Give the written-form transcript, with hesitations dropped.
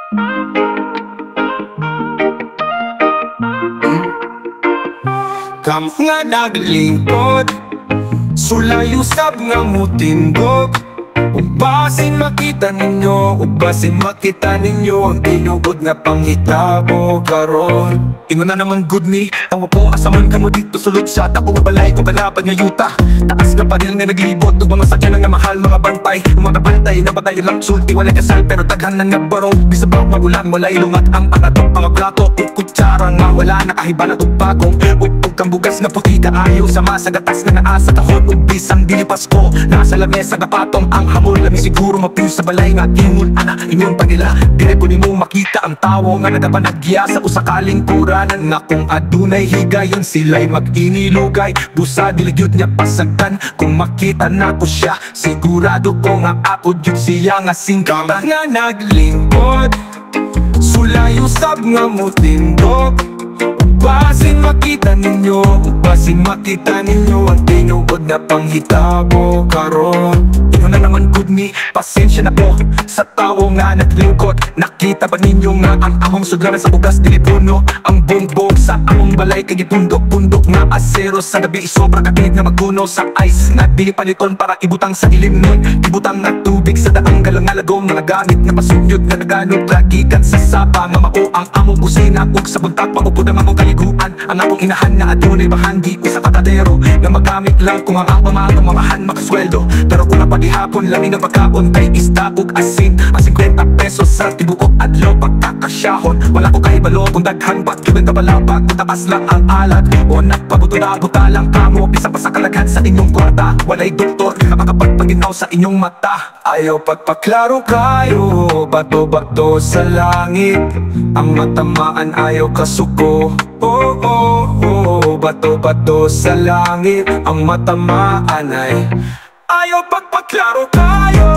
Kam nga naglingkod, sulayusab nga mutindog. Ubasin makita ninyo, ubasin makita ninyo ang tinugod nga panghitabo karon. Ingon na naman good ni, tawa po asaman ka mo dito sulod siya. Tako nga balay ko balapad nga yuta, taas nga pa rin nga naglibot. Ug mga sakyan nga mahal, mga bantay, mga bantay na batay lang sulti. Wala kasal pero taghan na nga barong. Bisa ba magulang wala ilungat ang panatok. Mga plato, kutsara nga wala nakahiba na tugpagong. Ug kang bugas nga puti kaayo, sama sa gatas nga naasa tahon. Ug bisang dili Pasko, nasa lamesa nga patong ang hamon. Lami siguro mapiw sa balay nga ingon ana ingon pa nila. Dire po nimo makita ang tawo nga nagapanagya sa usakaling kuranan. Nga kung adunay higayon sila'y mag-inilugay. Busa diligyod niya pasagdan, kung makita na ko siya sigurado ko nga ako yun siya nga singkama. Nga naglingkod, sulayusab nga mutindog. Ubasin makita ninyo, ubasin makita ninyo ang tinugod na panghitabo karon. Yun na naman good ni, pasensya na po sa tao nga naglingkod. Nakita ba ninyo nga ang among sugaran sa bugas dili puno? Ang bongbong sa among balay kay gipundok-pundok nga asero sa gabi sobra kakinit nga magguno sa ice nga dili paliton para ibutang sa ilim nun. Ibutang nga tubig sa daang galang nga lagom, mga gamit nga pasugyod nga naganod lagikan sa sapa nga mao ang among kusina. Ug sa buntag pagupod ang among kaliguan, ang among inahan nga adunay bahandi sa patadero nga magamit lang kung ang mga mamahan makasweldo. Pero kung napagihapon lami nga pagkaon kay isda ug asin, ang 50 pesos sa tibuok adlaw pagkakasyahon. Wala ko kay balo kung daghan ba't gawin ka balabag, tapas lang ang alat o nagpabuto na buta lang kamo. Bisa pa sa kalaghan sa inyong kwarta, walay doktor nakakapagpaginaw sa inyong mata. Ayaw pagpaklaro kayo, bato-bato sa langit, ang matamaan ayaw kasuko. Oh, oh, oh, bato-bato sa langit, ang matamaan ay ayaw pagpaklaro kayo,